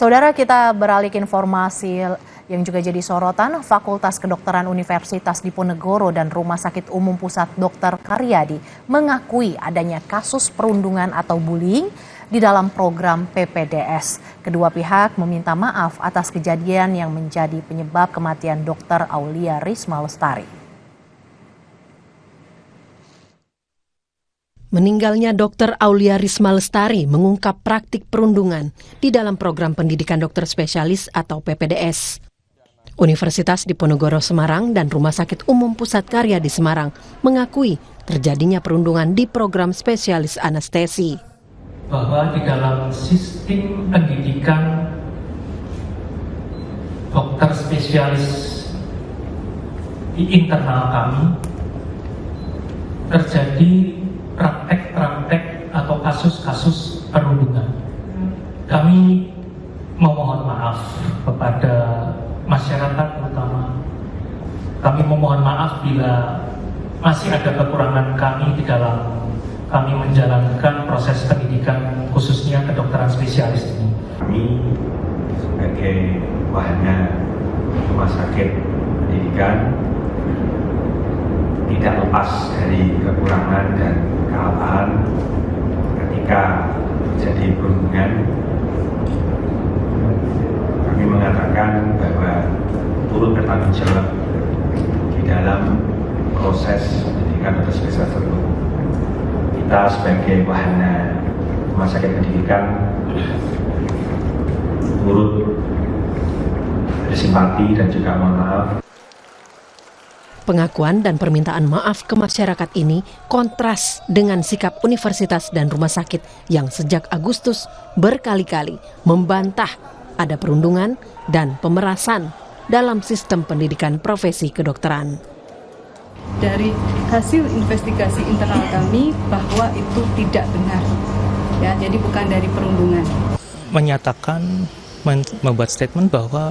Saudara, kita beralih ke informasi yang juga jadi sorotan. Fakultas Kedokteran Universitas Diponegoro dan Rumah Sakit Umum Pusat Dr. Karyadi mengakui adanya kasus perundungan atau bullying di dalam program PPDS. Kedua pihak meminta maaf atas kejadian yang menjadi penyebab kematian Dr. Aulia Risma Lestari. Meninggalnya Dr. Aulia Risma Lestari mengungkap praktik perundungan di dalam program pendidikan dokter spesialis atau PPDS. Universitas Diponegoro Semarang dan Rumah Sakit Umum Pusat Karyadi Semarang mengakui terjadinya perundungan di program spesialis anestesi. Bahwa di dalam sistem pendidikan dokter spesialis di internal kami terjadi praktek-praktek atau kasus-kasus perundungan. Kami memohon maaf kepada masyarakat terutama. Kami memohon maaf bila masih ada kekurangan kami di dalam kami menjalankan proses pendidikan khususnya kedokteran spesialis ini. Kami sebagai wahana rumah sakit pendidikan tidak lepas dari kekurangan dan kealahan ketika terjadi perundungan. Kami mengatakan bahwa turut bertanggung jawab di dalam proses pendidikan dokter spesialis tersebut. Kita sebagai wahana rumah sakit pendidikan turut bersimpati dan juga mohon maaf. Pengakuan dan permintaan maaf ke masyarakat ini kontras dengan sikap universitas dan rumah sakit yang sejak Agustus berkali-kali membantah ada perundungan dan pemerasan dalam sistem pendidikan profesi kedokteran. Dari hasil investigasi internal kami bahwa itu tidak benar, ya, jadi bukan dari perundungan. Menyatakan, membuat statement bahwa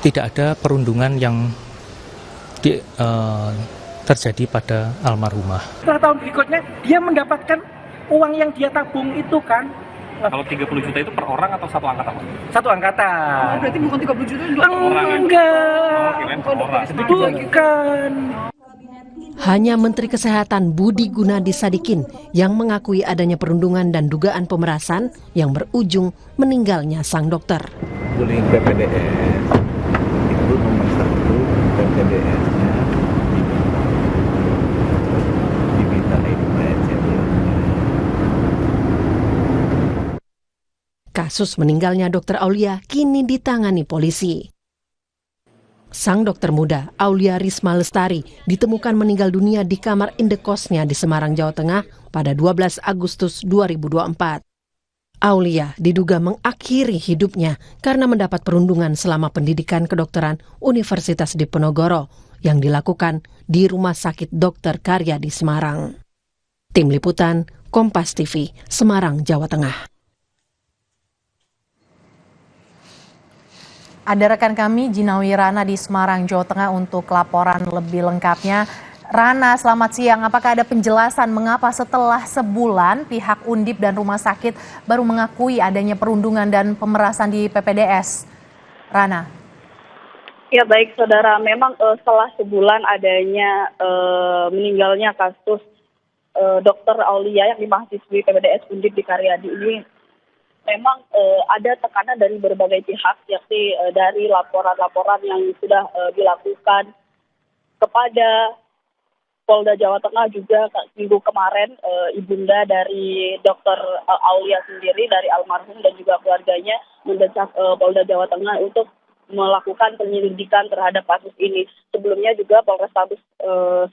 tidak ada perundungan yang terjadi pada almarhumah. Setelah tahun berikutnya dia mendapatkan uang yang dia tabung itu kan. Kalau 30 juta itu per orang atau satu angkatan? Satu angkatan. Oh, berarti bukan 30 juta itu orang. Enggak. Bukan. Hanya Menteri Kesehatan Budi Gunadi Sadikin yang mengakui adanya perundungan dan dugaan pemerasan yang berujung meninggalnya sang dokter. Bullying PPDS itu nomor 1 PPDS-nya dimintain pelecehan. Kasus meninggalnya Dr. Aulia kini ditangani polisi. Sang dokter muda, Aulia Risma Lestari, ditemukan meninggal dunia di kamar indekosnya di Semarang, Jawa Tengah pada 12 Agustus 2024. Aulia diduga mengakhiri hidupnya karena mendapat perundungan selama pendidikan kedokteran Universitas Diponegoro yang dilakukan di Rumah Sakit Dr. Karyadi Semarang. Tim Liputan, Kompas TV, Semarang, Jawa Tengah. Ada rekan kami Jinawi Rana di Semarang, Jawa Tengah untuk laporan lebih lengkapnya. Rana, selamat siang. Apakah ada penjelasan mengapa setelah sebulan pihak Undip dan rumah sakit baru mengakui adanya perundungan dan pemerasan di PPDS? Rana. Ya baik saudara, memang setelah sebulan adanya meninggalnya kasus Dr. Aulia yang dimahasiswi PPDS Undip di Karyadi ini, memang ada tekanan dari berbagai pihak, yakni dari laporan-laporan yang sudah dilakukan kepada Polda Jawa Tengah juga minggu kemarin, ibunda dari Dr. Aulia sendiri, dari almarhum dan juga keluarganya mendesak Polda Jawa Tengah untuk melakukan penyelidikan terhadap kasus ini. Sebelumnya juga Polrestabes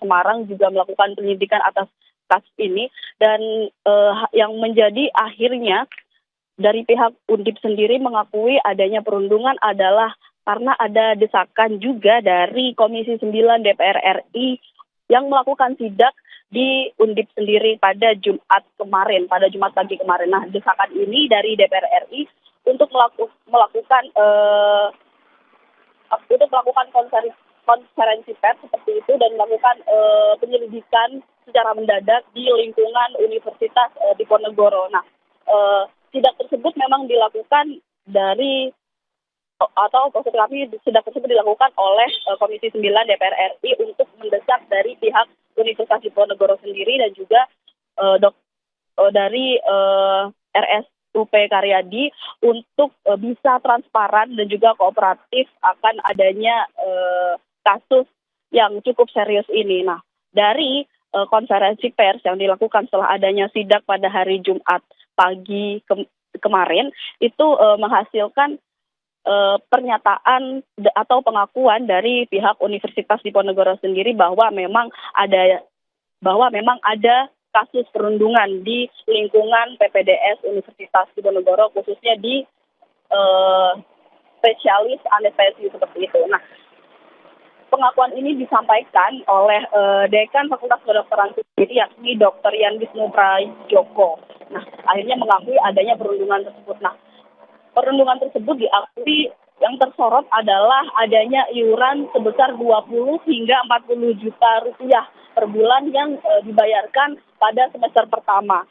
Semarang juga melakukan penyelidikan atas kasus ini, dan yang menjadi akhirnya dari pihak Undip sendiri mengakui adanya perundungan adalah karena ada desakan juga dari Komisi 9 DPR RI yang melakukan sidak di Undip sendiri pada Jumat pagi kemarin. Nah, desakan ini dari DPR RI untuk melakukan konferensi pers seperti itu dan melakukan penyelidikan secara mendadak di lingkungan Universitas Diponegoro. Nah, sidak tersebut memang dilakukan dari atau maksud kami sidak tersebut dilakukan oleh Komisi 9 DPR RI untuk mendesak dari pihak Universitas Diponegoro sendiri dan juga dari RSUP Karyadi untuk bisa transparan dan juga kooperatif akan adanya kasus yang cukup serius ini. Nah, dari konferensi pers yang dilakukan setelah adanya sidak pada hari Jumat pagi kemarin itu menghasilkan pernyataan atau pengakuan dari pihak Universitas Diponegoro sendiri bahwa memang ada kasus perundungan di lingkungan PPDS Universitas Diponegoro, khususnya di spesialis anestesi seperti itu. Nah, pengakuan ini disampaikan oleh Dekan Fakultas Kedokteran sendiri, yakni Dr. Yan Wisnu Prajoko. Nah, akhirnya mengakui adanya perundungan tersebut. Nah, perundungan tersebut diakui yang tersorot adalah adanya iuran sebesar 20 hingga 40 juta rupiah per bulan yang dibayarkan pada semester pertama.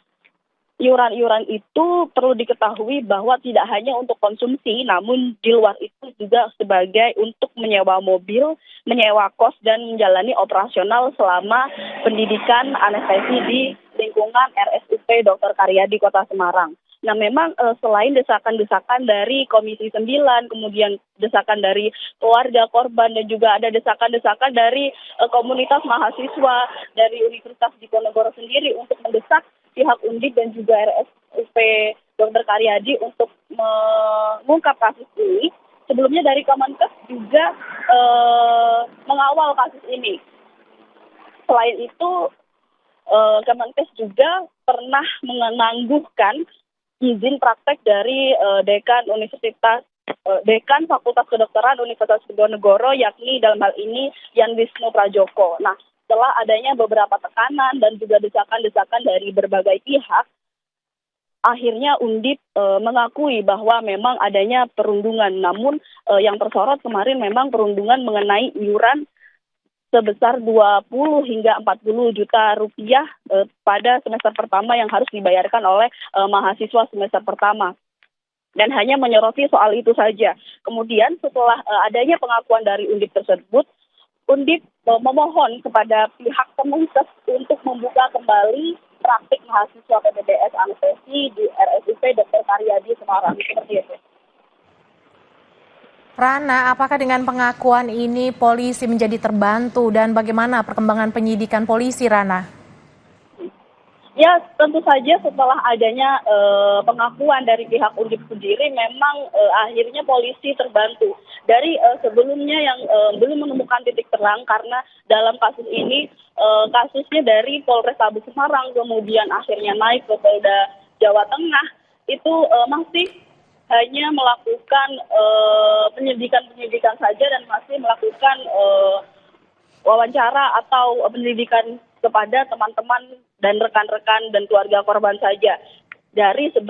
Iuran-iuran itu perlu diketahui bahwa tidak hanya untuk konsumsi, namun di luar itu juga sebagai untuk menyewa mobil, menyewa kos, dan menjalani operasional selama pendidikan anestesi di lingkungan RSUP Dr. Karyadi Kota Semarang. Nah, memang selain desakan-desakan dari Komisi 9, kemudian desakan dari keluarga korban, dan juga ada desakan-desakan dari komunitas mahasiswa dari Universitas Diponegoro sendiri untuk mendesak pihak Undip dan juga RSUP Dr. Karyadi untuk mengungkap kasus ini. Sebelumnya dari Kemenkes juga mengawal kasus ini. Selain itu, Kemenkes juga pernah menangguhkan izin praktek dari Dekan Fakultas Kedokteran Universitas Diponegoro, yakni dalam hal ini Yan Wisnu Prajoko. Nah, setelah adanya beberapa tekanan dan juga desakan-desakan dari berbagai pihak, akhirnya Undip mengakui bahwa memang adanya perundungan. Namun yang tersorot kemarin memang perundungan mengenai iuran sebesar 20 hingga 40 juta rupiah pada semester pertama yang harus dibayarkan oleh mahasiswa semester pertama. Dan hanya menyoroti soal itu saja. Kemudian setelah adanya pengakuan dari Undip tersebut, Undip memohon kepada pihak Kemenkes untuk membuka kembali praktik mahasiswa PPDS anestesi di RSUP Dr. Karyadi Semarang. Seperti itu. Rana, apakah dengan pengakuan ini polisi menjadi terbantu dan bagaimana perkembangan penyidikan polisi, Rana? Ya, tentu saja setelah adanya pengakuan dari pihak Undip sendiri, memang akhirnya polisi terbantu. Dari sebelumnya yang belum menemukan titik terang, karena dalam kasus ini kasusnya dari Polrestabes Semarang, kemudian akhirnya naik ke Polda Jawa Tengah, itu masih hanya melakukan penyelidikan saja dan masih melakukan wawancara atau penyelidikan kepada teman-teman dan rekan-rekan dan keluarga korban saja. Dari 11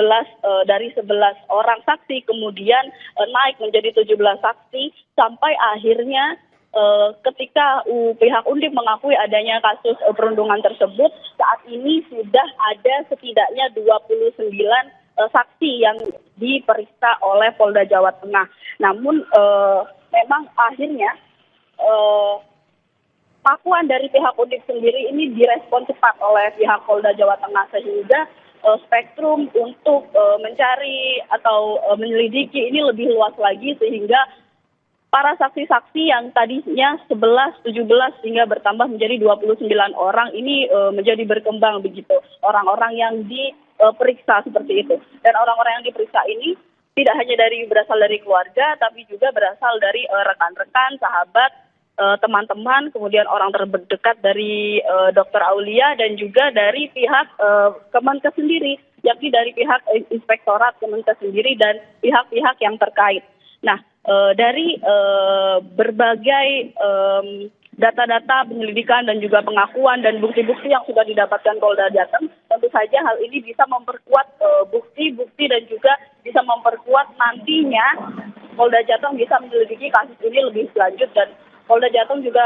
orang saksi kemudian naik menjadi 17 saksi sampai akhirnya ketika pihak Undip mengakui adanya kasus perundungan tersebut, saat ini sudah ada setidaknya 29 saksi yang diperiksa oleh Polda Jawa Tengah. Namun memang akhirnya pengakuan dari pihak Undip sendiri ini direspon cepat oleh pihak Polda Jawa Tengah, sehingga spektrum untuk mencari atau menyelidiki ini lebih luas lagi, sehingga para saksi-saksi yang tadinya 11, 17 hingga bertambah menjadi 29 orang ini menjadi berkembang begitu. Orang-orang yang diperiksa seperti itu. Dan orang-orang yang diperiksa ini tidak hanya berasal dari keluarga, tapi juga berasal dari rekan-rekan, sahabat, teman-teman, kemudian orang terdekat dari Dr. Aulia dan juga dari pihak Kemenkes sendiri, yakni dari pihak Inspektorat Kemenkes sendiri dan pihak-pihak yang terkait. Nah, dari berbagai data-data penyelidikan dan juga pengakuan dan bukti-bukti yang sudah didapatkan Polda Jateng, tentu saja hal ini bisa memperkuat bukti-bukti dan juga bisa memperkuat nantinya Polda Jateng bisa menyelidiki kasus ini lebih lanjut dan Polda Jateng juga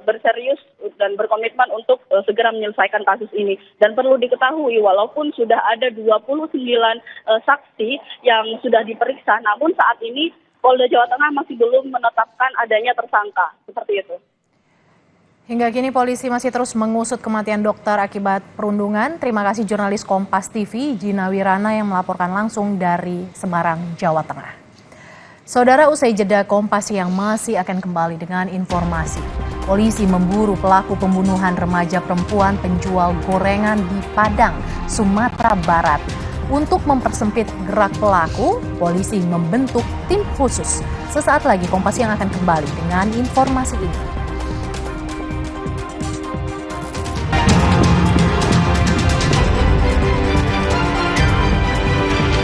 berserius dan berkomitmen untuk segera menyelesaikan kasus ini. Dan perlu diketahui, walaupun sudah ada 29 saksi yang sudah diperiksa, namun saat ini Polda Jawa Tengah masih belum menetapkan adanya tersangka. Seperti itu. Hingga kini polisi masih terus mengusut kematian dokter akibat perundungan. Terima kasih jurnalis Kompas TV, Gina Wirana yang melaporkan langsung dari Semarang, Jawa Tengah. Saudara, usai jeda Kompas yang masih akan kembali dengan informasi. Polisi memburu pelaku pembunuhan remaja perempuan penjual gorengan di Padang, Sumatera Barat. Untuk mempersempit gerak pelaku, polisi membentuk tim khusus. Sesaat lagi Kompas yang akan kembali dengan informasi ini.